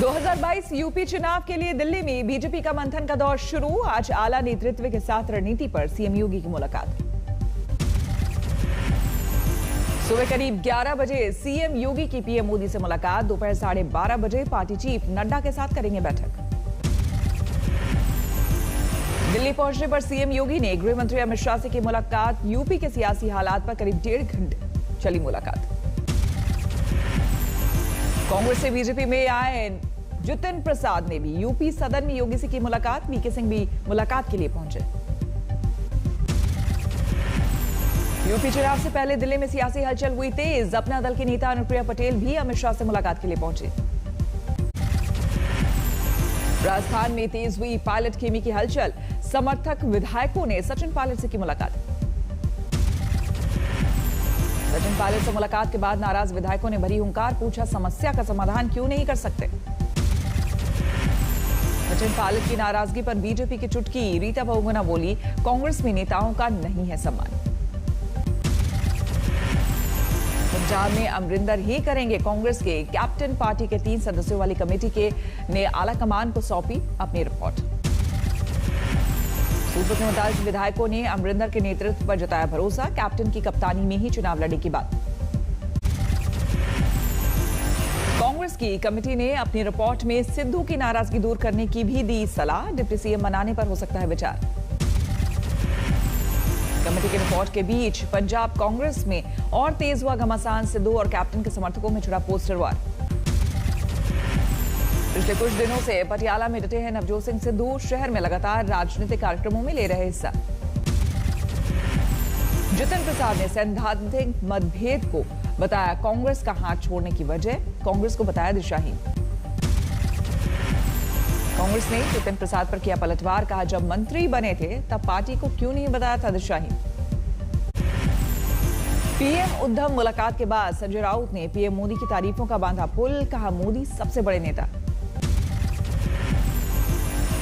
2022 UP चुनाव के लिए दिल्ली में बीजेपी का मंथन का दौर शुरू। आज आला नेतृत्व के साथ रणनीति पर सीएम योगी की मुलाकात। सुबह करीब 11 बजे सीएम योगी की पीएम मोदी से मुलाकात। दोपहर 12:30 बजे पार्टी चीफ नड्डा के साथ करेंगे बैठक। दिल्ली पहुंचने पर सीएम योगी ने गृह मंत्री अमित शाह से की मुलाकात। यूपी के सियासी हालात पर करीब 1.5 घंटे चली मुलाकात। कांग्रेस से बीजेपी में आए जितिन प्रसाद ने भी यूपी सदन में योगी से की मुलाकात। वीके सिंह भी मुलाकात के लिए पहुंचे। यूपी चुनाव से पहले दिल्ली में सियासी हलचल हुई तेज। अपना दल की नेता अनुप्रिया पटेल भी अमित शाह से मुलाकात के लिए पहुंची। राजस्थान में तेज हुई पायलट खेमी की हलचल। समर्थक विधायकों ने सचिन पायलट से की मुलाकात। सचिन पायलट से मुलाकात के बाद नाराज विधायकों ने भरी हुंकार। पूछा, समस्या का समाधान क्यों नहीं कर सकते। सचिन पायलट की नाराजगी पर बीजेपी की चुटकी। रीता बहुगुणा बोली, कांग्रेस में नेताओं का नहीं है सम्मान। पंजाब में अमरिंदर ही करेंगे कांग्रेस के कैप्टन। पार्टी के 3 सदस्यों वाली कमेटी ने आला कमान को सौंपी अपनी रिपोर्ट। सूत्रों के मुताबिक विधायकों ने अमरिंदर के नेतृत्व पर जताया भरोसा। कैप्टन की कप्तानी में ही चुनाव लड़ने की बात। कांग्रेस की कमेटी ने अपनी रिपोर्ट में सिद्धू की नाराजगी दूर करने की भी दी सलाह। डिप्टी सीएम बनाने पर हो सकता है विचार। कमेटी की रिपोर्ट के बीच पंजाब कांग्रेस में और तेज हुआ घमासान। सिद्धू और कैप्टन के समर्थकों में छिड़ा पोस्टर वार। पिछले कुछ दिनों से पटियाला में डटे हैं नवजोत सिंह सिद्धू। शहर में लगातार राजनीतिक कार्यक्रमों में ले रहे हिस्सा। जितिन प्रसाद ने सैद्धांतिक मतभेद को बताया कांग्रेस का हाथ छोड़ने की वजह। कांग्रेस को बताया दिशाहीन। कांग्रेस ने जितिन प्रसाद पर किया पलटवार। कहा, जब मंत्री बने थे तब पार्टी को क्यों नहीं बताया था दिशाहीन। पीएम उद्धव मुलाकात के बाद संजय राउत ने पीएम मोदी की तारीफों का बांधा पुल। कहा, मोदी सबसे बड़े नेता।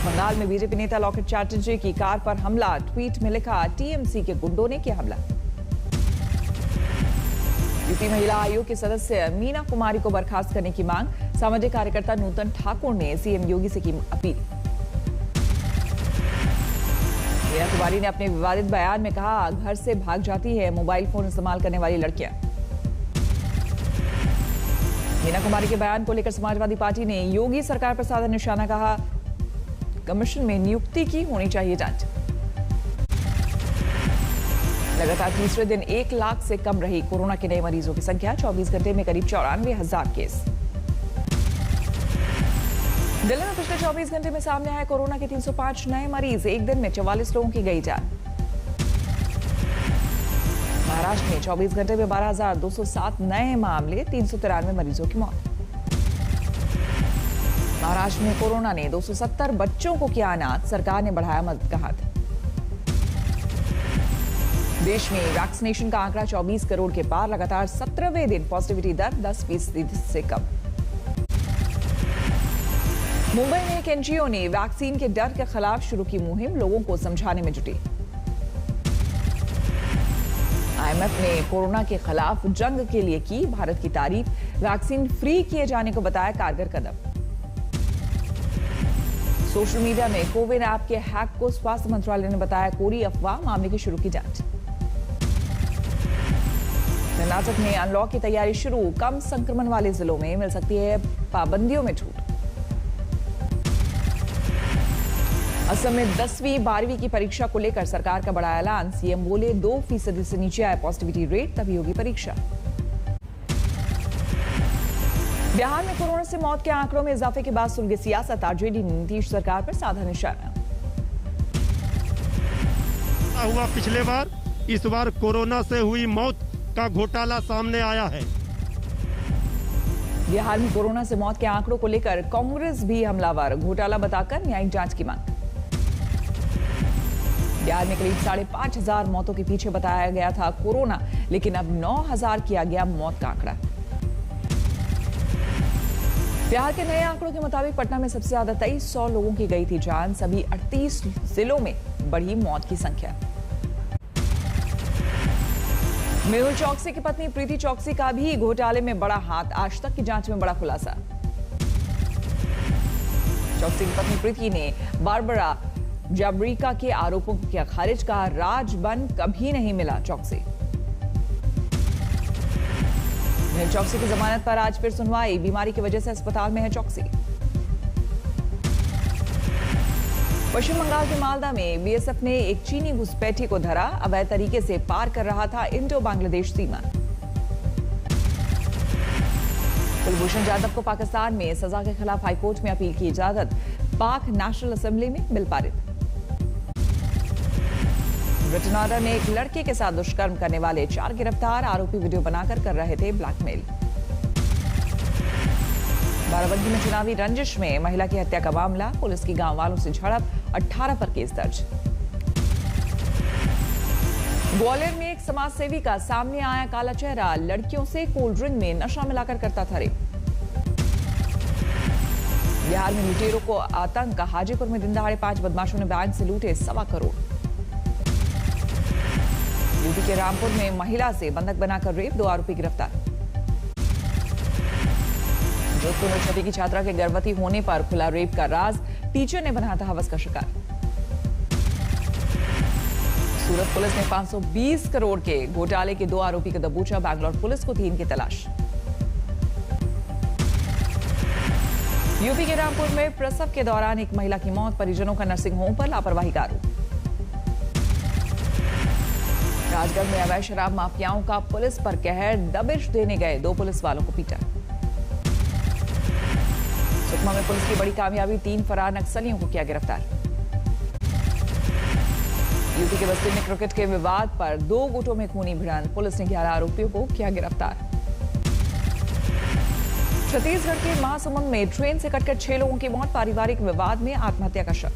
बंगाल में बीजेपी नेता लॉकेट चैटर्जी की कार पर हमला। ट्वीट में लिखा, टीएमसी के गुंडों ने किया हमला। यूपी महिला आयोग के सदस्य मीना कुमारी को बर्खास्त करने की मांग। सामाजिक कार्यकर्ता नूतन ठाकुर ने सीएम योगी से की अपील। मीना कुमारी ने अपने विवादित बयान में कहा, घर से भाग जाती है मोबाइल फोन इस्तेमाल करने वाली लड़कियां। मीना कुमारी के बयान को लेकर समाजवादी पार्टी ने योगी सरकार पर साधा निशाना। कहा, कमीशन में नियुक्ति की होनी चाहिए जांच। लगातार तीसरे दिन 1 लाख से कम रही कोरोना के नए मरीजों की संख्या। 24 घंटे में करीब 94,000 केस। दिल्ली में पिछले 24 घंटे में सामने आए कोरोना के 305 नए मरीज। एक दिन में 44 लोगों की गई जान। महाराष्ट्र में 24 घंटे में 12,207 नए मामले। 393 मरीजों की मौत। महाराष्ट्र में कोरोना ने 270 बच्चों को किया अनाथ। सरकार ने बढ़ाया मदद का हाथ। देश में वैक्सीनेशन का आंकड़ा 24 करोड़ के पार। लगातार 17वें दिन पॉजिटिविटी दर 10% से कम। मुंबई में एक एनजीओ ने वैक्सीन के डर के खिलाफ शुरू की मुहिम। लोगों को समझाने में जुटी। आईएमएफ ने कोरोना के खिलाफ जंग के लिए की भारत की तारीफ। वैक्सीन फ्री किए जाने को बताया कारगर कदम। सोशल मीडिया में कोविन ऐप के हैक को स्वास्थ्य मंत्रालय ने बताया कोरी अफवाह। मामले की शुरू की जांच। कर्नाटक में अनलॉक की तैयारी शुरू। कम संक्रमण वाले जिलों में मिल सकती है पाबंदियों में छूट। असम में 10वीं 12वीं की परीक्षा को लेकर सरकार का बड़ा ऐलान। सीएम बोले, 2% से नीचे आए पॉजिटिविटी रेट तभी होगी परीक्षा। बिहार में कोरोना से मौत के आंकड़ों में इजाफे के बाद सुलगे सियासत। आरजेडी ने नीतीश सरकार पर साधा निशाना। हुआ पिछले बार, इस बार कोरोना से हुई मौत का घोटाला सामने आया है। बिहार में कोरोना से मौत के आंकड़ों को लेकर कांग्रेस भी हमलावर। घोटाला बताकर न्यायिक जांच की मांग। बिहार में करीब 5,500 मौतों के पीछे बताया गया था कोरोना, लेकिन अब 9,000 किया गया मौत का आंकड़ा। बिहार के नए आंकड़ों के मुताबिक पटना में सबसे ज्यादा 2300 लोगों की गई थी जान। सभी 38 जिलों में बढ़ी मौत की संख्या। मेहुल चौकसी की पत्नी प्रीति चौकसी का भी घोटाले में बड़ा हाथ। आज तक की जांच में बड़ा खुलासा। चौकसी की पत्नी प्रीति ने बारबरा जाबरिका के आरोपों को किया खारिज, कहा राजबन कभी नहीं मिला चौकसी। चौकसी की जमानत पर आज फिर सुनवाई, बीमारी की वजह से अस्पताल में है चौकसी। पश्चिम बंगाल के मालदा में बीएसएफ ने एक चीनी घुसपैठी को धरा, अवैध तरीके से पार कर रहा था इंडो बांग्लादेश सीमा। कुलभूषण जाधव को पाकिस्तान में सजा के खिलाफ हाईकोर्ट में अपील की इजाजत, पाक नेशनल असेंबली में बिल पारित। ब्रिटेन ऑर्डर ने एक लड़के के साथ दुष्कर्म करने वाले 4 गिरफ्तार, आरोपी वीडियो बनाकर कर रहे थे ब्लैकमेल। बाराबंकी में चुनावी रंजिश में महिला की हत्या का मामला, पुलिस की गांव वालों से झड़प, 18 पर केस दर्ज। ग्वालियर में एक समाजसेवी का सामने आया काला चेहरा, लड़कियों से कोल्ड ड्रिंक में नशा मिलाकर करता था रेप। बिहार में लुटेरों को आतंक, हाजीपुर में दिन दहाड़े 5 बदमाशों ने बैंक से लूटे 1.25 करोड़। यूपी के रामपुर में महिला से बंधक बनाकर रेप, 2 आरोपी गिरफ्तार। जोधपुर में 6वीं की छात्रा के गर्भवती होने पर खुला रेप का राज, टीचर ने बनाया था हवस का शिकार। सूरत पुलिस ने 520 करोड़ के घोटाले के 2 आरोपी का दबोचा, बैंगलोर पुलिस को 3 की तलाश। यूपी के रामपुर में प्रसव के दौरान एक महिला की मौत, परिजनों का नर्सिंग होम पर लापरवाही का आरोप। राजगढ़ में अवैध शराब माफियाओं का पुलिस पर कहर, दबिश देने गए 2 पुलिस वालों को पीटा। सुकमा में पुलिस की बड़ी कामयाबी, 3 फरार नक्सलियों को किया गिरफ्तार। यूपी के बस्ती में क्रिकेट के विवाद पर 2 गुटों में खूनी भिड़ंत, पुलिस ने 11 आरोपियों को किया गिरफ्तार। छत्तीसगढ़ के महासमुंद में ट्रेन से कटकर 6 लोगों की मौत, पारिवारिक विवाद में आत्महत्या का शक।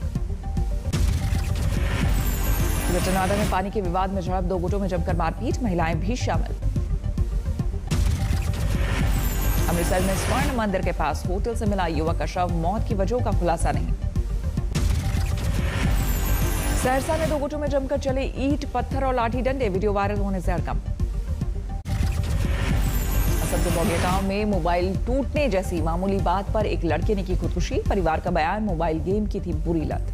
ब्रिटेन ऑर्डर में पानी के विवाद में झड़प, 2 गुटों में जमकर मारपीट, महिलाएं भी शामिल। अमृतसर में स्वर्ण मंदिर के पास होटल से मिला युवक का शव, मौत की वजहों का खुलासा नहीं। सहरसा में 2 गुटों में जमकर चले ईंट, पत्थर और लाठी डंडे, वीडियो वायरल होने से हड़कंप। असम के बौगे गांव में मोबाइल टूटने जैसी मामूली बात पर एक लड़के ने की खुदकुशी, परिवार का बयान, मोबाइल गेम की थी बुरी लत।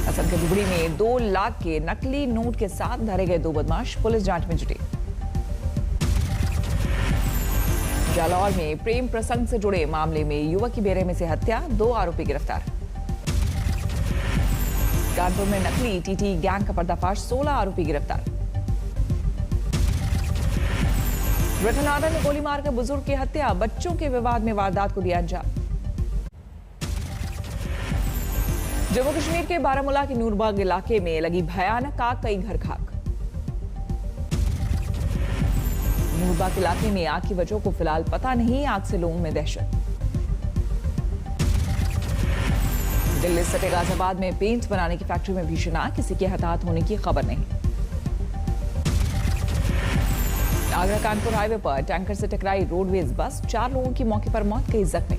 असम के धुबड़ी में 2 लाख के नकली नोट के साथ धरे गए 2 बदमाश, पुलिस जांच में जुटी। जालौर में प्रेम प्रसंग से जुड़े मामले में युवक की बेरे में से हत्या, 2 आरोपी गिरफ्तार। कानपुर में नकली टीटी गैंग का पर्दाफाश, 16 आरोपी गिरफ्तार। ब्रिटेन ऑर्डर ने गोली मारकर बुजुर्ग की हत्या, बच्चों के विवाद में वारदात को दिया अंजाम। जम्मू कश्मीर के बारामूला के नूरबाग इलाके में लगी भयानक आग, कई घर खाक। नूरबाग इलाके में आग की वजह को फिलहाल पता नहीं, आग से लोगों में दहशत। दिल्ली सटे गाजियाबाद में पेंट बनाने की फैक्ट्री में भीषण आग, किसी के हताहत होने की खबर नहीं। आगरा कानपुर हाईवे पर टैंकर से टकराई रोडवेज बस, 4 लोगों की मौके पर मौत, कई जख्मी।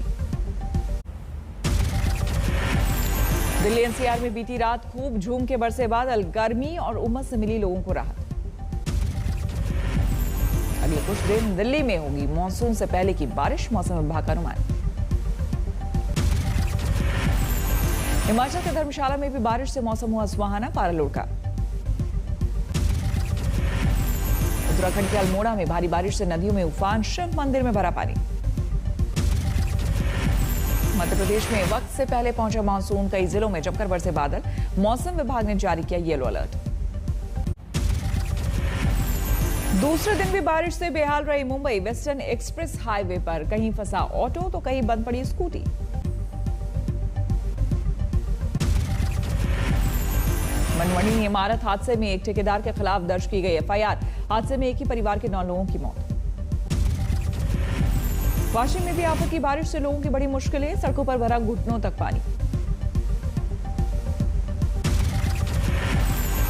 दिल्ली एनसीआर में बीती रात खूब झूम के बरसे बादल, गर्मी और उमस से मिली लोगों को राहत। अगले कुछ दिन दिल्ली में होगी मानसून से पहले की बारिश, मौसम विभाग का अनुमान। हिमाचल के धर्मशाला में भी बारिश से मौसम हुआ सुहाना, पारा लुढ़का। उत्तराखंड के अल्मोड़ा में भारी बारिश से नदियों में उफान, शिव मंदिर में भरा पानी। मध्य प्रदेश में वक्त से पहले पहुंचा मानसून, कई जिलों में जमकर बरसे बादल, मौसम विभाग ने जारी किया येलो अलर्ट। दूसरे दिन भी बारिश से बेहाल रही मुंबई, वेस्टर्न एक्सप्रेस हाईवे पर कहीं फंसा ऑटो तो कहीं बंद पड़ी स्कूटी। मनमंडी इमारत हादसे में एक ठेकेदार के खिलाफ दर्ज की गई एफआईआर, हादसे में एक ही परिवार के 9 लोगों की मौत। वाशिंग में भी आफत की बारिश से लोगों की बड़ी मुश्किलें, सड़कों पर भरा घुटनों तक पानी।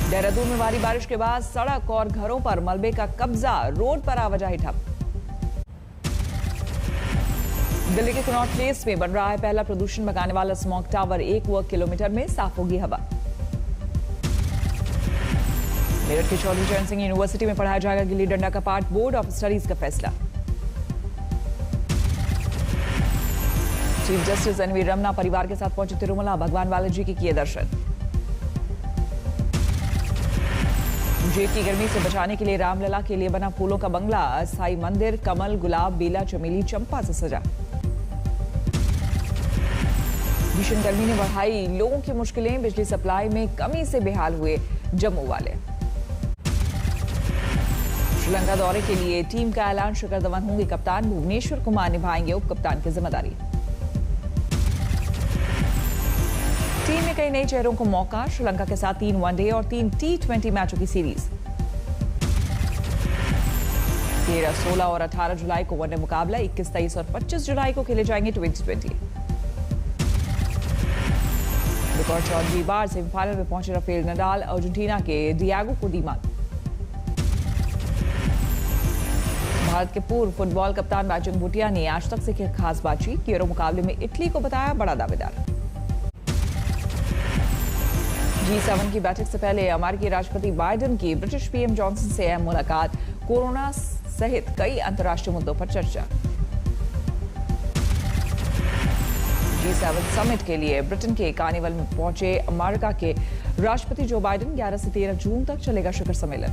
देहरादून में भारी बारिश के बाद सड़क और घरों पर मलबे का कब्जा, रोड पर आवाजाही ठप। दिल्ली के कनॉट प्लेस में बन रहा है पहला प्रदूषण भगाने वाला स्मॉग टावर, 1 वर्ग किलोमीटर में साफ होगी हवा। मेरठ के चौधरी चरण सिंह यूनिवर्सिटी में पढ़ाया जाएगा गिल्ली डंडा का पाठ, बोर्ड ऑफ स्टडीज का फैसला। चीफ जस्टिस एनवी रमना परिवार के साथ पहुंचे तिरुमला, भगवान बालाजी के किए दर्शन। जेठ की गर्मी से बचाने के लिए रामलला के लिए बना फूलों का बंगला, अस्थायी मंदिर कमल, गुलाब, बेला, चमेली, चंपा से सजा। भीषण गर्मी ने बढ़ाई लोगों की मुश्किलें, बिजली सप्लाई में कमी से बेहाल हुए जम्मू वाले। श्रीलंका दौरे के लिए टीम का ऐलान, शिखर धवन होंगे कप्तान, भुवनेश्वर कुमार निभाएंगे उप कप्तान की जिम्मेदारी। टीम में कई नए चेहरों को मौका, श्रीलंका के साथ 3 वनडे और 3 T20 मैचों की सीरीज। 13, 16 और 18 जुलाई को वनडे मुकाबला, 21, 23 और 25 जुलाई को खेले जाएंगे T20। रिकॉर्ड 14वीं बार सेमीफाइनल में पहुंचे राफेल नडाल, अर्जेंटीना के डिएगो को दी मात। भारत के पूर्व फुटबॉल कप्तान बैजन भूटिया ने आज तक से की खास बातचीत, यूरो मुकाबले में इटली को बताया बड़ा दावेदार। G7 की बैठक से पहले अमेरिकी राष्ट्रपति बाइडेन की ब्रिटिश पीएम जॉनसन से अहम मुलाकात, कोरोना सहित कई अंतर्राष्ट्रीय मुद्दों पर चर्चा। G7 समिट के लिए ब्रिटेन के कार्निवल में पहुंचे अमेरिका के राष्ट्रपति जो बाइडेन, 11 से 13 जून तक चलेगा शिखर सम्मेलन।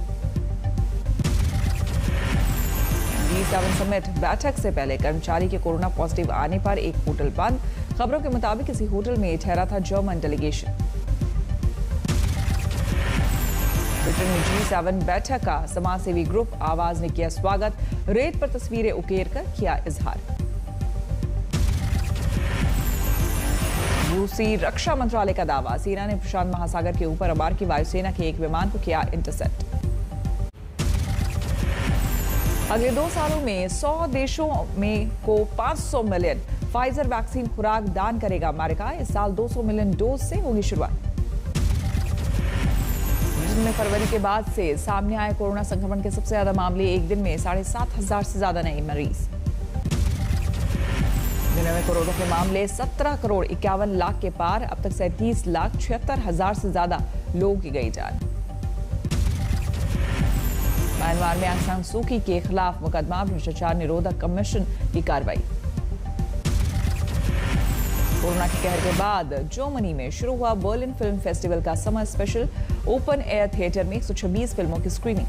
G7 समिट बैठक से पहले कर्मचारी के कोरोना पॉजिटिव आने पर एक होटल बंद, खबरों के मुताबिक इसी होटल में ठहरा था जर्मन डेलीगेशन। ब्रिटेन में G7 बैठक का समाजसेवी ग्रुप आवाज ने किया स्वागत, रेत पर तस्वीरें उकेर कर किया इजहार। रूसी रक्षा मंत्रालय का दावा, सेना ने प्रशांत महासागर के ऊपर अमेरिकी वायुसेना के एक विमान को किया इंटरसेप्ट। अगले 2 सालों में 100 देशों में को 500 मिलियन फाइजर वैक्सीन खुराक दान करेगा अमेरिका, इस साल 200 मिलियन डोज से होगी शुरुआत। में फरवरी के बाद से सामने आए कोरोना संक्रमण के सबसे ज्यादा मामले, एक दिन में 7,500 से ज्यादा नए मरीज। दुनिया में कोरोना के मामले 17 करोड़ 51 लाख के पार, अब तक 37,76,000 से ज्यादा लोगों की गई जान। म्यांमार में आंग सान सू की के खिलाफ मुकदमा, भ्रष्टाचार निरोधक कमीशन की कार्रवाई। कोरोना के कहर के बाद जर्मनी में शुरू हुआ बर्लिन फिल्म फेस्टिवल का summer special, open air theatre में 126 फिल्मों की स्क्रीनिंग।